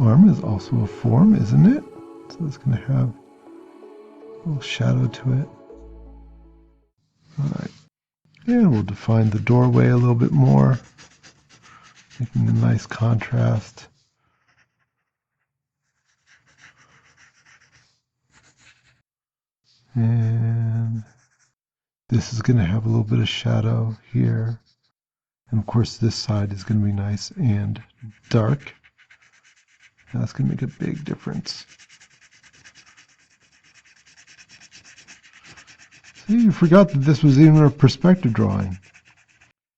arm is also a form, isn't it? So it's going to have a little shadow to it. All right. And we'll define the doorway a little bit more, making a nice contrast. And this is going to have a little bit of shadow here. And of course this side is going to be nice and dark. That's going to make a big difference. See, you forgot that this was even a perspective drawing.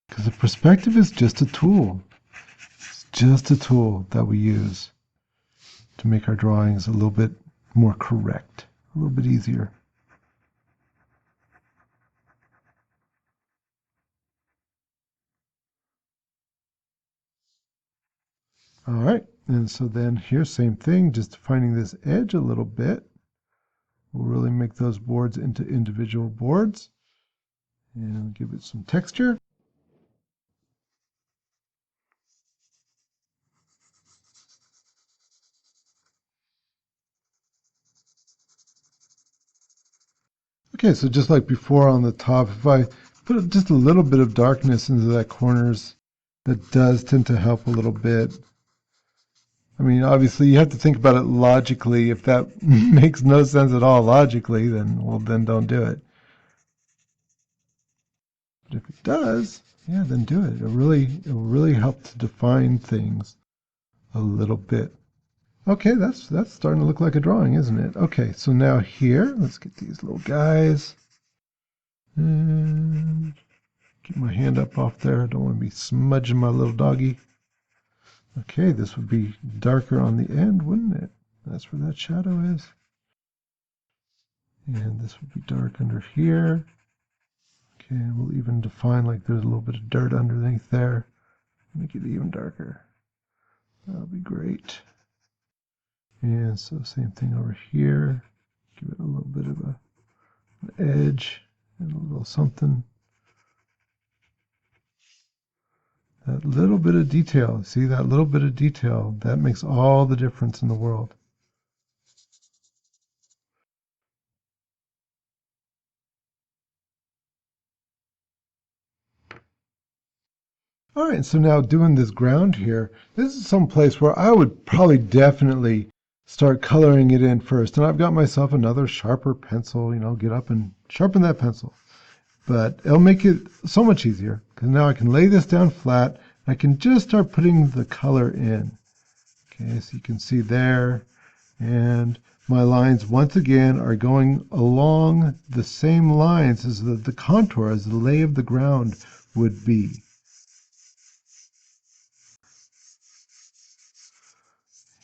Because the perspective is just a tool. It's just a tool that we use to make our drawings a little bit more correct, a little bit easier. All right, and so then here, same thing, just defining this edge a little bit. We'll really make those boards into individual boards and give it some texture. Okay, so just like before on the top, if I put just a little bit of darkness into that corners, that does tend to help a little bit. I mean, obviously you have to think about it logically. If that makes no sense at all logically, then, well, then don't do it. But if it does, yeah, then do it. It will really help to define things a little bit. Okay, that's starting to look like a drawing, isn't it? Okay, so now here, let's get these little guys. And get my hand up off there. I don't want to be smudging my little doggy. Okay, this would be darker on the end, wouldn't it? That's where that shadow is. And this would be dark under here. Okay, and we'll even define like there's a little bit of dirt underneath there. Make it even darker. That'll be great. And so same thing over here. Give it a little bit of an edge and a little something. That little bit of detail, see that little bit of detail, that makes all the difference in the world. All right, so now doing this ground here, this is some place where I would probably definitely start coloring it in first. And I've got myself another sharper pencil, get up and sharpen that pencil. But it'll make it so much easier because now I can lay this down flat. I can just start putting the color in. Okay, so you can see there. And my lines, once again, are going along the same lines as the contour, as the lay of the ground would be.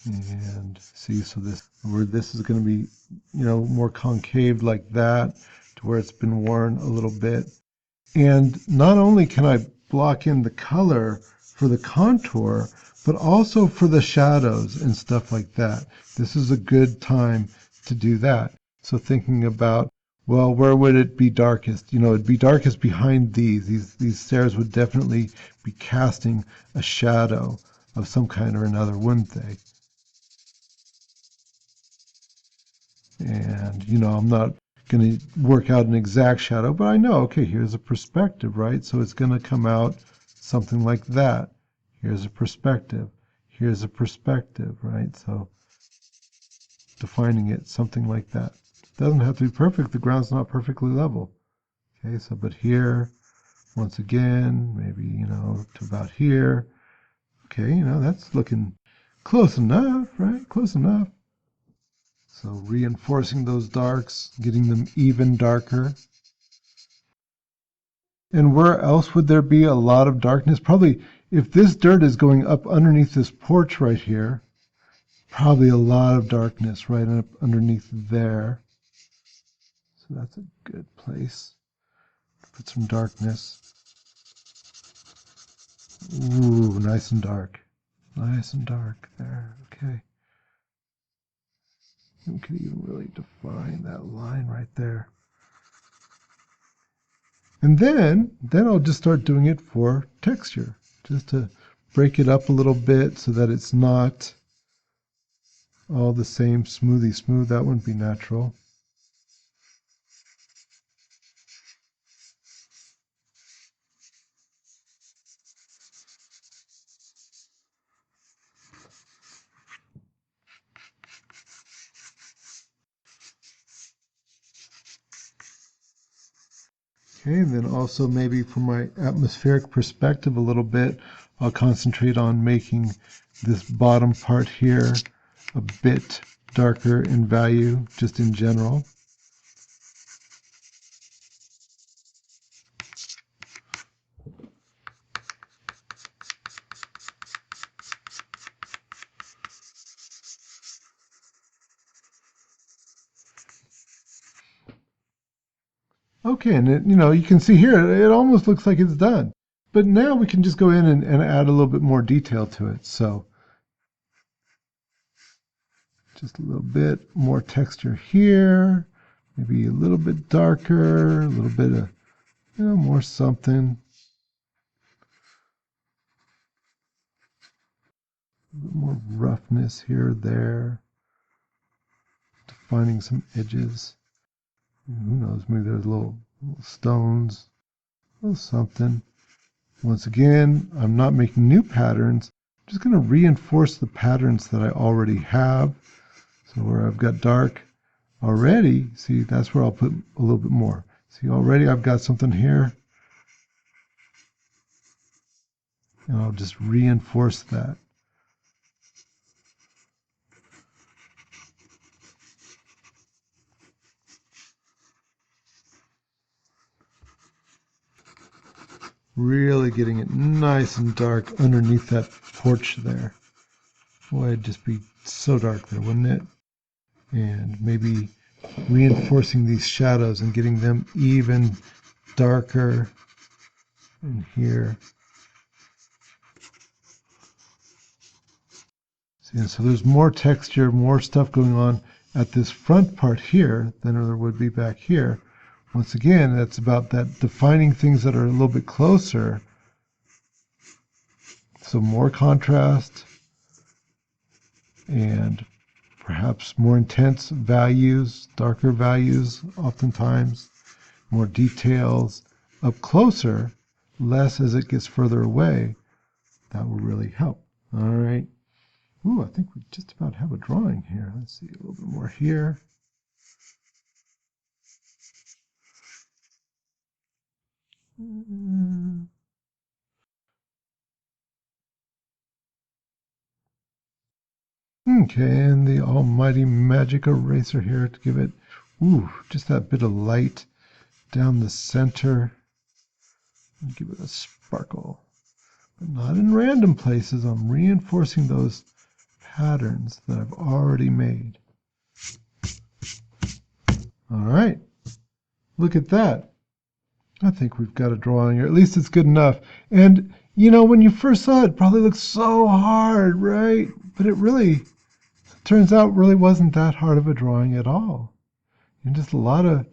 And see, so this is going to be, more concave like that to where it's been worn a little bit. And not only can I block in the color for the contour, but also for the shadows and stuff like that. This is a good time to do that. So thinking about, well, where would it be darkest? It'd be darkest behind these. These stairs would definitely be casting a shadow of some kind or another, wouldn't they? And, I'm not going to work out an exact shadow, but I know, okay, here's a perspective, right? So it's going to come out something like that. Here's a perspective. Here's a perspective, right? So defining it, something like that. It doesn't have to be perfect. The ground's not perfectly level. Okay, so but here, once again, maybe, to about here. Okay, that's looking close enough, right? Close enough. So reinforcing those darks, getting them even darker. And where else would there be a lot of darkness? Probably if this dirt is going up underneath this porch right here, probably a lot of darkness right up underneath there. So that's a good place to put some darkness. Ooh, nice and dark. Nice and dark there. Okay. We could even really define that line right there. And then I'll just start doing it for texture, just to break it up a little bit so that it's not all the same, smoothly smooth. That wouldn't be natural. Okay, and then also maybe from my atmospheric perspective a little bit, I'll concentrate on making this bottom part here a bit darker in value, just in general. Okay, and you can see here, it almost looks like it's done. But now we can just go in and add a little bit more detail to it. So just a little bit more texture here, maybe a little bit darker, a little bit of, more something. A little more roughness here, there. Defining some edges. Who knows, maybe there's little stones, a little something. Once again, I'm not making new patterns. I'm just going to reinforce the patterns that I already have. So where I've got dark already, see, that's where I'll put a little bit more. See, already I've got something here. And I'll just reinforce that. Really getting it nice and dark underneath that porch there. Boy, it'd just be so dark there, wouldn't it? And maybe reinforcing these shadows and getting them even darker in here. See, and so there's more texture, more stuff going on at this front part here than there would be back here. Once again, that's about that defining things that are a little bit closer. So more contrast and perhaps more intense values, darker values oftentimes, more details up closer, less as it gets further away. That will really help. All right. Ooh, I think we just about have a drawing here. Let's see a little bit more here. Okay, and the almighty magic eraser here to give it, just that bit of light down the center. And give it a sparkle, but not in random places. I'm reinforcing those patterns that I've already made. All right, look at that. I think we've got a drawing, or at least it's good enough. And, when you first saw it, it probably looked so hard, right? But it really turns out really wasn't that hard of a drawing at all. And just a lot of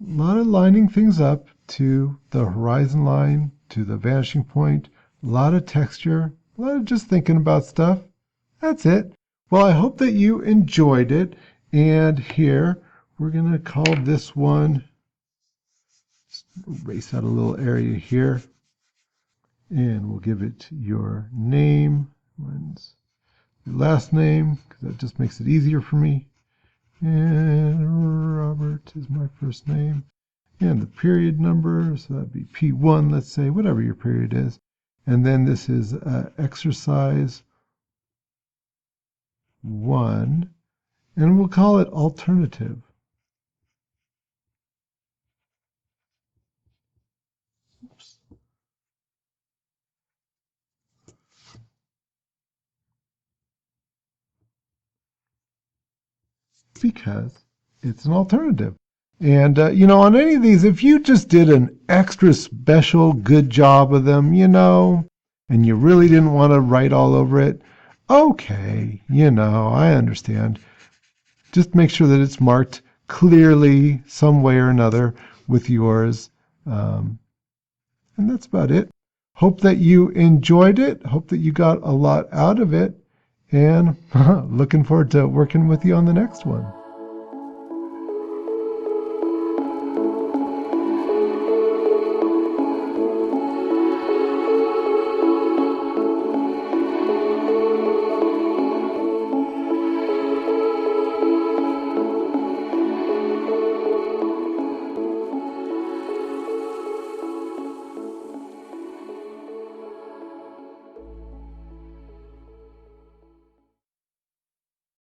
lining things up to the horizon line, to the vanishing point, a lot of texture, a lot of just thinking about stuff. That's it. Well, I hope that you enjoyed it. And here, we're going to call this one, erase out a little area here, and we'll give it your name. Mine's your last name, because that just makes it easier for me. And Robert is my first name. And the period number, so that'd be P1, let's say, whatever your period is. And then this is exercise 1, and we'll call it alternative. Oops. Because it's an alternative. And, on any of these, if you just did an extra special good job of them, and you really didn't want to write all over it, okay, I understand. Just make sure that it's marked clearly some way or another with yours. And that's about it. Hope that you enjoyed it. Hope that you got a lot out of it. And looking forward to working with you on the next one.